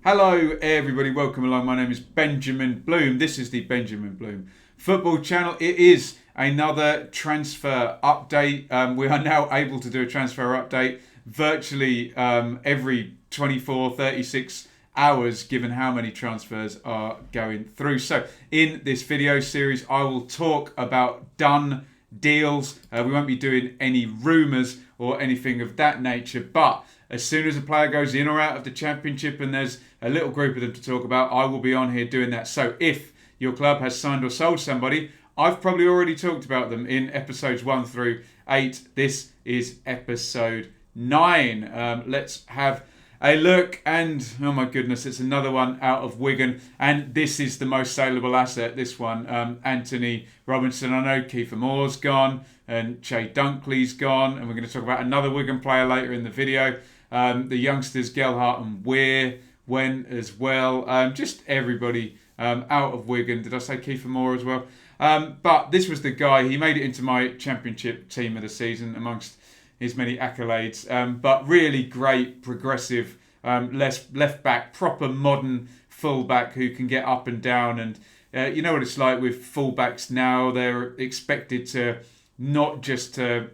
Hello everybody, welcome along. My name is Benjamin Bloom. This is the Benjamin Bloom Football Channel. It is another transfer update. We are now able to do a transfer update virtually every 24, 36 hours given how many transfers are going through. So in this video series I will talk about done deals. We won't be doing any rumours or anything of that nature, but as soon as a player goes in or out of the Championship and there's a little group of them to talk about, I will be on here doing that. So if your club has signed or sold somebody, I've probably already talked about them in episodes 1 through 8. This is episode 9. Let's have a look, and oh my goodness, it's another one out of Wigan, and this is the most saleable asset, this one. Anthony Robinson. I know Kiefer Moore's gone and Che Dunkley's gone, and we're going to talk about another Wigan player later in the video. The youngsters Gelhardt and Weir went as well. Just everybody out of Wigan. Did I say Kiefer Moore as well? But this was the guy. He made it into my Championship team of the season amongst his many accolades. But really great, progressive left back, proper modern full back who can get up and down. And you know what it's like with full backs now. They're expected to not just to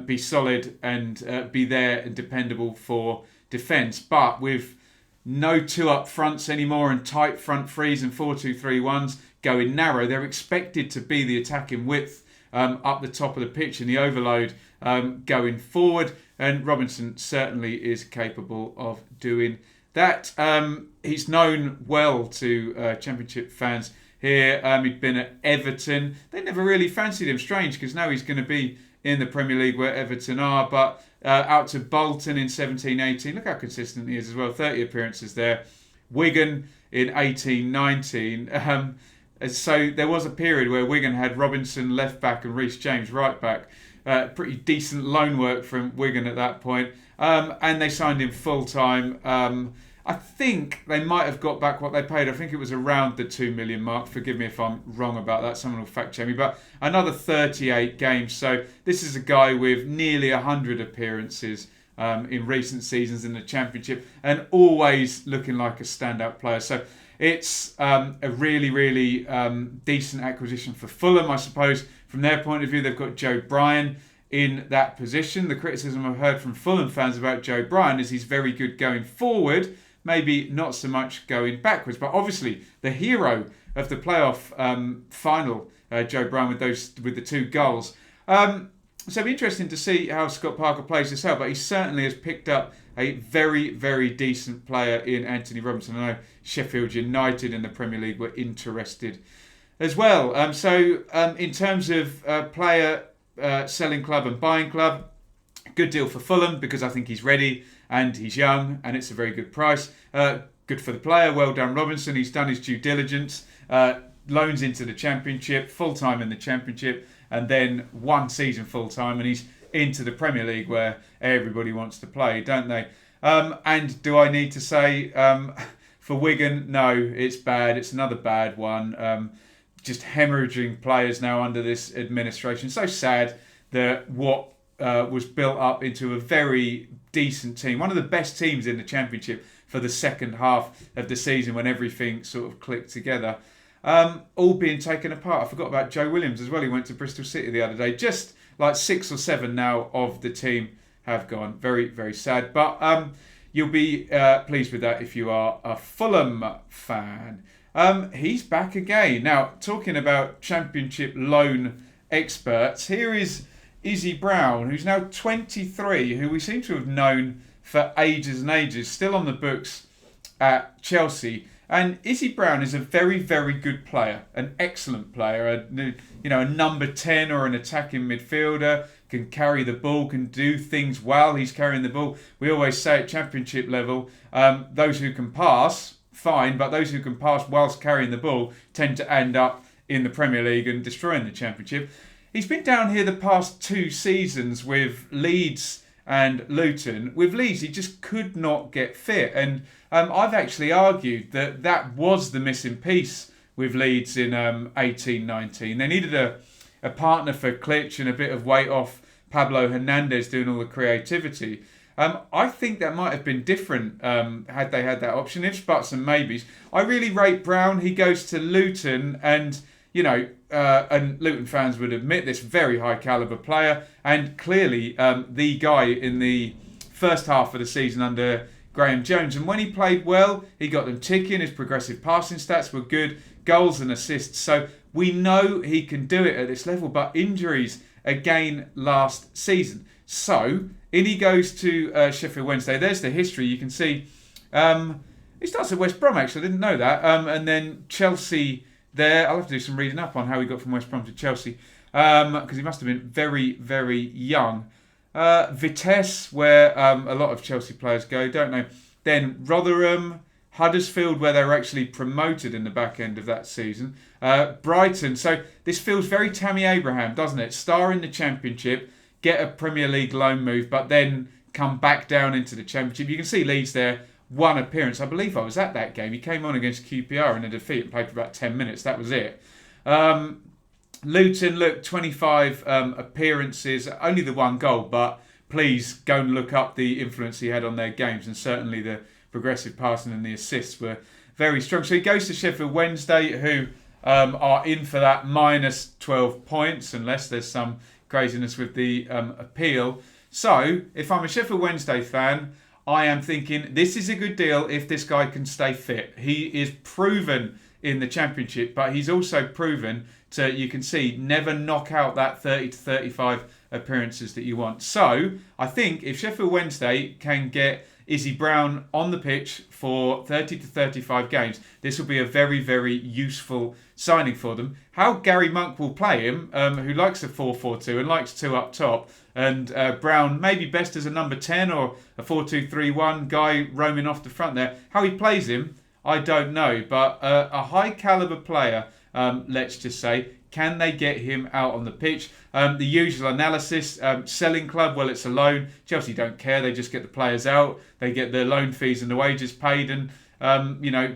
be solid and be there and dependable for defence, but with no two up fronts anymore and tight front threes and 4-2-3-1s going narrow, they're expected to be the attacking width up the top of the pitch and the overload going forward. And Robinson certainly is capable of doing that. He's known well to Championship fans here. He'd been at Everton. They never really fancied him. Strange, because now he's going to be in the Premier League where Everton are. But out to Bolton in 17-18. Look how consistent he is as well. 30 appearances there. Wigan in 18-19. So there was a period where Wigan had Robinson left back and Reece James right back. Pretty decent loan work from Wigan at that point. And they signed him full time. I think they might have got back what they paid. I think it was around the 2 million mark. Forgive me if I'm wrong about that. Someone will fact check me. But another 38 games. So this is a guy with nearly 100 appearances in recent seasons in the Championship and always looking like a standout player. So it's a really, really decent acquisition for Fulham, I suppose. From their point of view, they've got Joe Bryan in that position. The criticism I've heard from Fulham fans about Joe Bryan is he's very good going forward, maybe not so much going backwards. But obviously, the hero of the playoff final, Joe Bryan, with the 2 goals. So it'll be interesting to see how Scott Parker plays this out. But he certainly has picked up a very, very decent player in Anthony Robinson. I know Sheffield United in the Premier League were interested as well. So in terms of player selling club and buying club, good deal for Fulham because I think he's ready and he's young and it's a very good price. Good for the player. Well done, Robinson. He's done his due diligence. Loans into the Championship, full-time in the Championship, and then 1 season full-time, and he's into the Premier League where everybody wants to play, don't they? And do I need to say, for Wigan, no, it's bad. It's another bad one. Just hemorrhaging players now under this administration. So sad that what was built up into a very decent team, one of the best teams in the Championship for the second half of the season when everything sort of clicked together, all being taken apart. I forgot about Joe Williams as well. He went to Bristol City the other day. Just like 6 or 7 now of the team have gone. Very, very sad. But you'll be pleased with that if you are a Fulham fan. He's back again. Now, talking about Championship loan experts, here is Izzy Brown, who's now 23, who we seem to have known for ages and ages, still on the books at Chelsea. And Izzy Brown is a very, very good player, an excellent player, a number 10 or an attacking midfielder, can carry the ball, can do things while he's carrying the ball. We always say at Championship level, those who can pass, fine, but those who can pass whilst carrying the ball tend to end up in the Premier League and destroying the Championship. He's been down here the past 2 seasons with Leeds and Luton. With Leeds, he just could not get fit. And I've actually argued that was the missing piece with Leeds in 18-19. They needed a partner for Klitsch and a bit of weight off Pablo Hernandez doing all the creativity. I think that might have been different had they had that option. Ifs, buts and maybes. I really rate Brown. He goes to Luton and, and Luton fans would admit this, very high calibre player, and clearly the guy in the first half of the season under Graham Jones. And when he played well, he got them ticking. His progressive passing stats were good, goals and assists. So we know he can do it at this level, but injuries again last season. So in he goes to Sheffield Wednesday. There's the history. You can see he starts at West Brom, actually. I didn't know that. And then Chelsea there. I'll have to do some reading up on how he got from West Brom to Chelsea, because he must have been very, very young. Vitesse, where a lot of Chelsea players go, don't know. Then Rotherham, Huddersfield, where they were actually promoted in the back end of that season. Brighton. So this feels very Tammy Abraham, doesn't it? Star in the Championship, get a Premier League loan move, but then come back down into the Championship. You can see Leeds there, one appearance. I believe I was at that game. He came on against QPR in a defeat and played for about 10 minutes. That was it. Luton, look, 25 appearances, only the one goal, but please go and look up the influence he had on their games, and certainly the progressive passing and the assists were very strong. So he goes to Sheffield Wednesday, who are in for that minus 12 points, unless there's some craziness with the appeal. So if I'm a Sheffield Wednesday fan, I am thinking this is a good deal if this guy can stay fit. He is proven in the Championship, but he's also proven to, you can see, never knock out that 30 to 35 appearances that you want. So I think if Sheffield Wednesday can get Izzy Brown on the pitch for 30 to 35 games, this will be a very, very useful signing for them. How Gary Monk will play him, who likes a 4-4-2 and likes two up top, and Brown maybe best as a number 10 or a 4-2-3-1 guy roaming off the front there. How he plays him, I don't know, but a high calibre player, let's just say. Can they get him out on the pitch? The usual analysis, selling club, well, it's a loan. Chelsea don't care. They just get the players out. They get the loan fees and the wages paid and,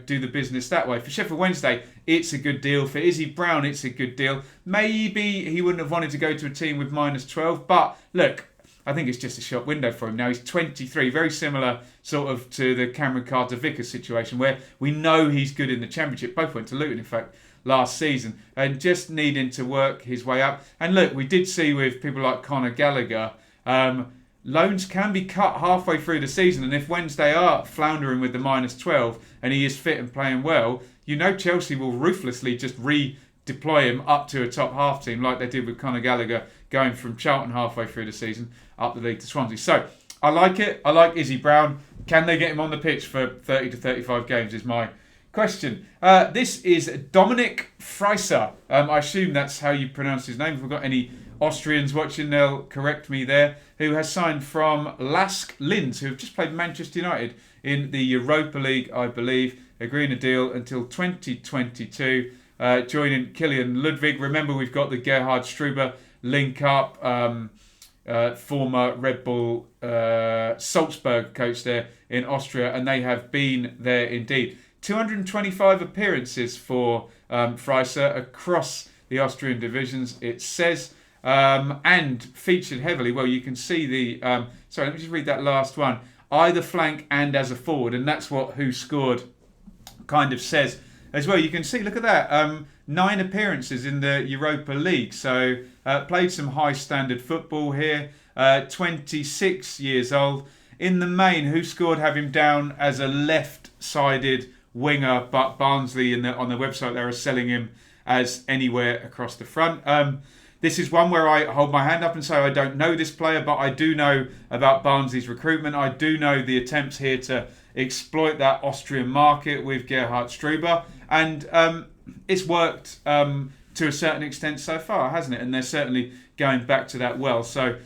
do the business that way. For Sheffield Wednesday, it's a good deal. For Izzy Brown, it's a good deal. Maybe he wouldn't have wanted to go to a team with minus 12, but look, I think it's just a short window for him now. He's 23, very similar sort of to the Cameron Carter-Vickers situation, where we know he's good in the Championship. Both went to Luton, in fact, last season, and just needing to work his way up. And look, we did see with people like Conor Gallagher, loans can be cut halfway through the season, and if Wednesday are floundering with the minus 12 and he is fit and playing well, Chelsea will ruthlessly just redeploy him up to a top half team like they did with Conor Gallagher going from Charlton halfway through the season up the league to Swansea. So I like it. I like Izzy Brown. Can they get him on the pitch for 30 to 35 games is my question. This is Dominic Freiser. I assume that's how you pronounce his name. If we've got any Austrians watching, they'll correct me there. Who has signed from Lask Linz, who have just played Manchester United in the Europa League, I believe, agreeing a deal until 2022. Joining Kilian Ludwig. Remember, we've got the Gerhard Struber link up. Former Red Bull Salzburg coach there in Austria, and they have been there indeed. 225 appearances for Freiser across the Austrian divisions, it says, and featured heavily. Well, you can see the... sorry, let me just read that last one. Either flank and as a forward, and that's what Who Scored kind of says as well. You can see, look at that, 9 appearances in the Europa League. So played some high standard football here. 26 years old. In the main, Who Scored have him down as a left-sided winger, but Barnsley on their website they are selling him as anywhere across the front. This is one where I hold my hand up and say I don't know this player, but I do know about Barnsley's recruitment. I do know the attempts here to exploit that Austrian market with Gerhard Struber, and it's worked to a certain extent so far, hasn't it? And they're certainly going back to that well. So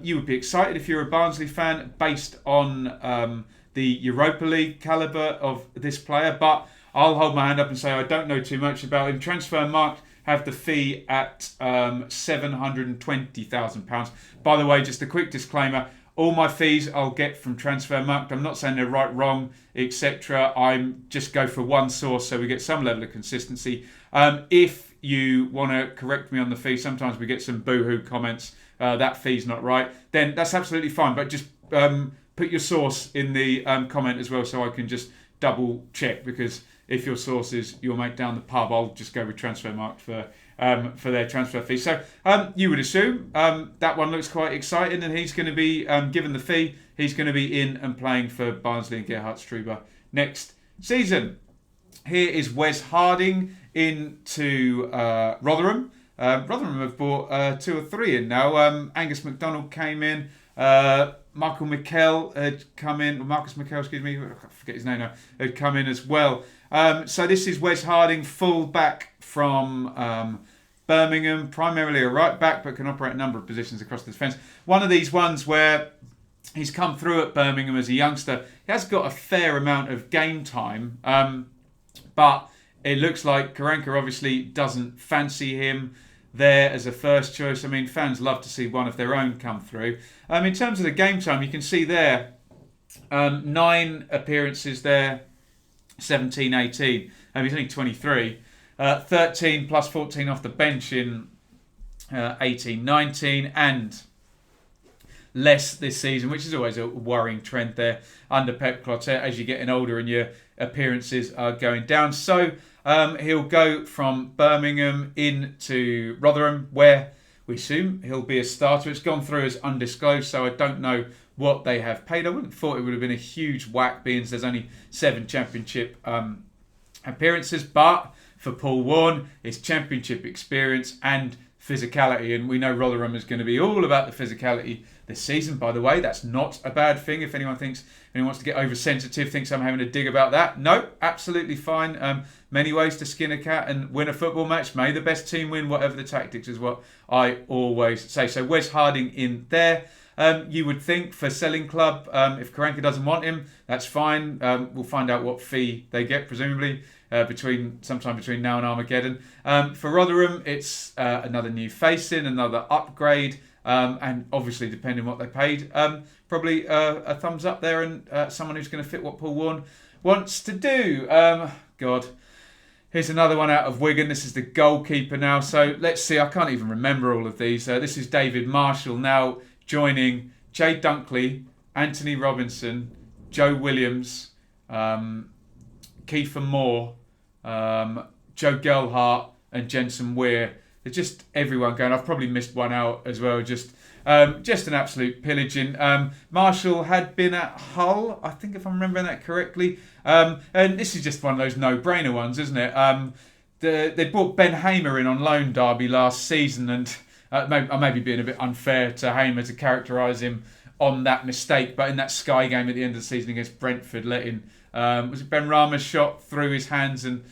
you would be excited if you're a Barnsley fan based on the Europa League calibre of this player, but I'll hold my hand up and say I don't know too much about him. Transfermarkt have the fee at £720,000. By the way, just a quick disclaimer, all my fees I'll get from Transfermarkt. I'm not saying they're right, wrong, etc. I'm just go for one source so we get some level of consistency. If you want to correct me on the fee, sometimes we get some boohoo comments, that fee's not right, then that's absolutely fine. But just put your source in the comment as well, so I can just double check, because if your source is your mate down the pub, I'll just go with Transfermarkt for their transfer fee. So you would assume that one looks quite exciting, and he's going to be, given the fee, he's going to be in and playing for Barnsley and Gerhard Struber next season. Here is Wes Harding into Rotherham. Rotherham have brought 2 or 3 in now. Angus MacDonald came in. Marcus McKell had come in. I forget his name now. Had come in as well. So this is Wes Harding, full back from Birmingham, primarily a right back, but can operate a number of positions across the defence. One of these ones where he's come through at Birmingham as a youngster. He has got a fair amount of game time, but it looks like Karanka obviously doesn't fancy him there as a first choice. I mean, fans love to see one of their own come through. In terms of the game time, you can see there 9 appearances there, 17, 18. He's only 23. 13 plus 14 off the bench in 18, 19, and less this season, which is always a worrying trend there under Pep Clotet as you're getting older and your appearances are going down. So he'll go from Birmingham into Rotherham, where we assume he'll be a starter. It's gone through as undisclosed, so I don't know what they have paid. I wouldn't have thought it would have been a huge whack, being there's only 7 championship appearances, but for Paul Warne, it's championship experience and physicality, and we know Rotherham is going to be all about the physicality this season. By the way, that's not a bad thing. If anyone wants to get oversensitive, thinks I'm having a dig about that, no, absolutely fine. Many ways to skin a cat and win a football match. May the best team win, whatever the tactics, is what I always say. So Wes Harding in there. You would think for selling club, if Karanka doesn't want him, that's fine. We'll find out what fee they get, presumably sometime between now and Armageddon. For Rotherham, it's another new face in, another upgrade, and obviously depending on what they paid, probably a thumbs up there, and someone who's going to fit what Paul Warne wants to do. God. Here's another one out of Wigan. This is the goalkeeper now. So let's see. I can't even remember all of these. This is David Marshall now joining Jay Dunkley, Anthony Robinson, Joe Williams, Kiefer Moore, Joe Gelhart and Jensen Weir. They're just everyone going. I've probably missed one out as well. Just an absolute pillaging. Marshall had been at Hull, I think, if I'm remembering that correctly. And this is just one of those no-brainer ones, isn't it? They brought Ben Hamer in on loan Derby last season, and I may be being a bit unfair to Hamer to characterise him on that mistake, but in that Sky game at the end of the season against Brentford, letting was it Ben Rama's shot through his hands and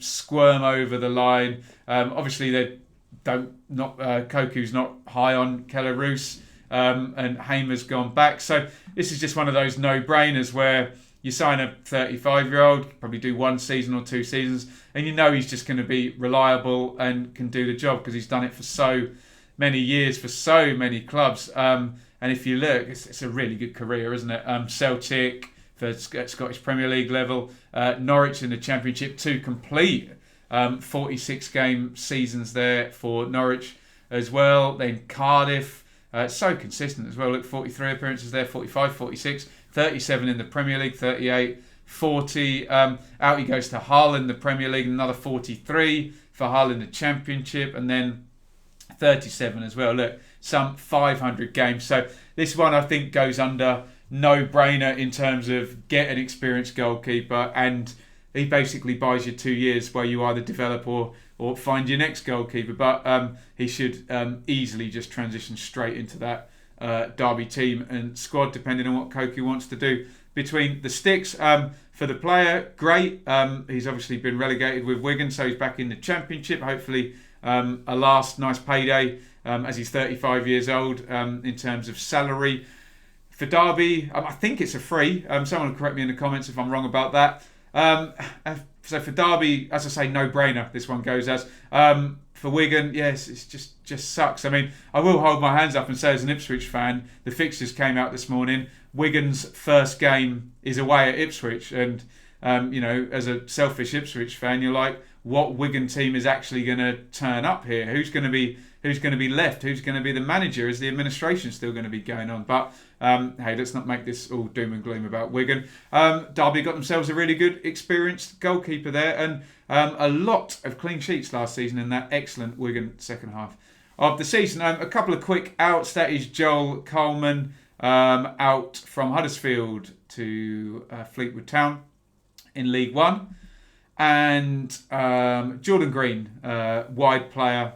squirm over the line. Obviously, Koku's not high on Keller Roos, and Hamer's gone back. So this is just one of those no-brainers where you sign a 35-year-old, probably do 1 season or 2 seasons, and you know he's just going to be reliable and can do the job because he's done it for so many years for so many clubs. And if you look, it's a really good career, isn't it? Celtic for Scottish Premier League level, Norwich in the Championship, 2 complete 46-game seasons there for Norwich as well. Then Cardiff, so consistent as well. Look, 43 appearances there, 45, 46, 37 in the Premier League, 38, 40. Out he goes to Hull in the Premier League, another 43 for Hull in the Championship, and then 37 as well. Look, some 500 games. So this one I think goes under no-brainer in terms of get an experienced goalkeeper, and he basically buys you 2 years where you either develop or find your next goalkeeper. But he should easily just transition straight into that Derby team and squad, depending on what Koku wants to do between the sticks. For the player, great. He's obviously been relegated with Wigan, so he's back in the Championship. Hopefully a last nice payday as he's 35 years old in terms of salary. For Derby, I think it's a free. Someone will correct me in the comments if I'm wrong about that. So for Derby, as I say, no-brainer. This one goes as. For Wigan, yes, it's just sucks. I mean, I will hold my hands up and say, as an Ipswich fan, the fixtures came out this morning. Wigan's first game is away at Ipswich, and as a selfish Ipswich fan, you're like, what Wigan team is actually going to turn up here? Who's going to be left? Who's going to be the manager? Is the administration still going to be going on? But hey, let's not make this all doom and gloom about Wigan. Derby got themselves a really good, experienced goalkeeper there, and a lot of clean sheets last season in that excellent Wigan second half of the season. A couple of quick outs. That is Joel Coleman out from Huddersfield to Fleetwood Town in League One. And Jordan Green, wide player,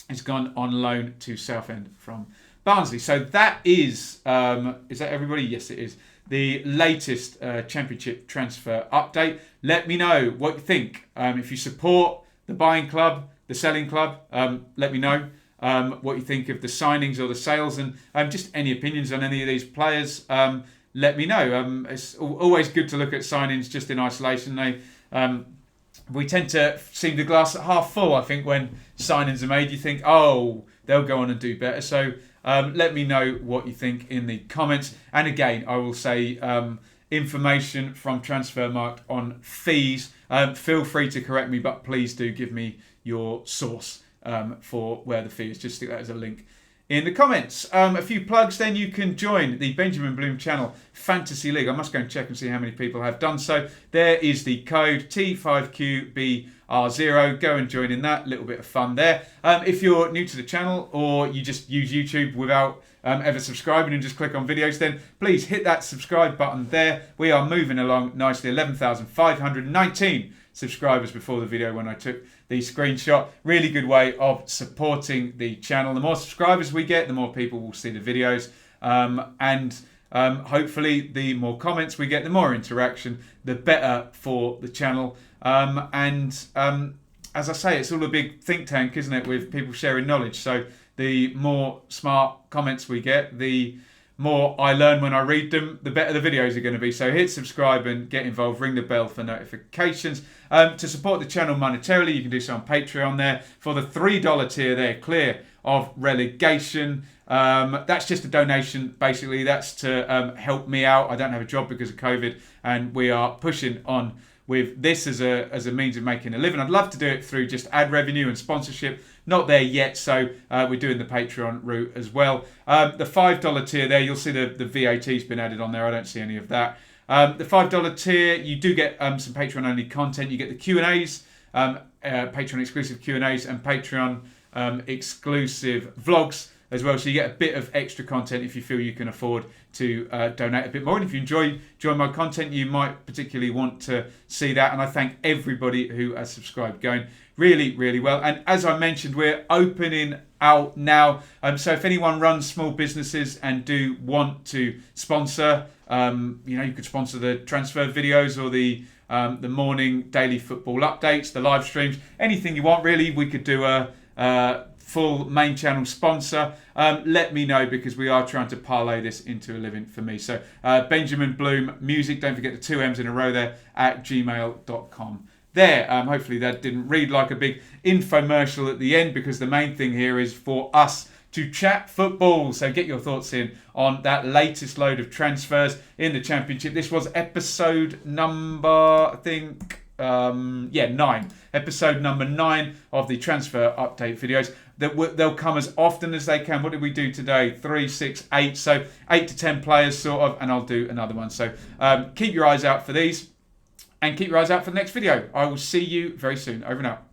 has gone on loan to Southend from Barnsley. So that is that everybody? Yes, it is. The latest Championship transfer update. Let me know what you think. If you support the buying club, the selling club, let me know what you think of the signings or the sales, and just any opinions on any of these players. Let me know. It's always good to look at signings just in isolation. We tend to see the glass at half full, I think, when signings are made. You think, oh, they'll go on and do better. So let me know what you think in the comments. And again, I will say information from Transfermarkt on fees. Feel free to correct me, but please do give me your source for where the fee is. Just stick that as a link in the comments. A few plugs, then you can join the Benjamin Bloom channel Fantasy League. I must go and check and see how many people have done so. There is the code T5QBR0. Go and join in that. Little bit of fun there. If you're new to the channel or you just use YouTube without ever subscribing and just click on videos, then please hit that subscribe button there. We are moving along nicely. 11,519 subscribers before the video when I took the screenshot. Really good way of supporting the channel. The more subscribers we get, the more people will see the videos, and hopefully the more comments we get, the more interaction, the better for the channel. As I say, it's all a big think tank, isn't it, with people sharing knowledge. So the more smart comments we get, the more I learn when I read them, the better the videos are going to be. So hit subscribe and get involved. Ring the bell for notifications. To support the channel monetarily, you can do so on Patreon there. For the $3 tier there, clear of relegation. That's just a donation, basically. That's to help me out. I don't have a job because of COVID, and we are pushing on with this as a means of making a living. I'd love to do it through just ad revenue and sponsorship. Not there yet, so we're doing the Patreon route as well. The $5 tier there, you'll see the VAT's been added on there. I don't see any of that. The $5 tier, you do get some Patreon-only content. You get the Q&As, Patreon-exclusive Q&As, and Patreon-exclusive vlogs as well. So you get a bit of extra content if you feel you can afford to donate a bit more. And if you enjoy my content, you might particularly want to see that. And I thank everybody who has subscribed. Going really, really well. And as I mentioned, we're opening out now. So if anyone runs small businesses and do want to sponsor, you could sponsor the transfer videos or the morning daily football updates, the live streams, anything you want really. We could do a full main channel sponsor. Let me know, because we are trying to parlay this into a living for me. So Benjamin Bloom Music, don't forget the 2 M's in a row there, at gmail.com. There, hopefully that didn't read like a big infomercial at the end, because the main thing here is for us to chat football. So get your thoughts in on that latest load of transfers in the Championship. This was episode number, 9. Episode number 9 of the transfer update videos. They'll come as often as they can. What did we do today? 3, 6, 8. So 8 to 10 players sort of, and I'll do another one. So keep your eyes out for these, and keep your eyes out for the next video. I will see you very soon. Over and out.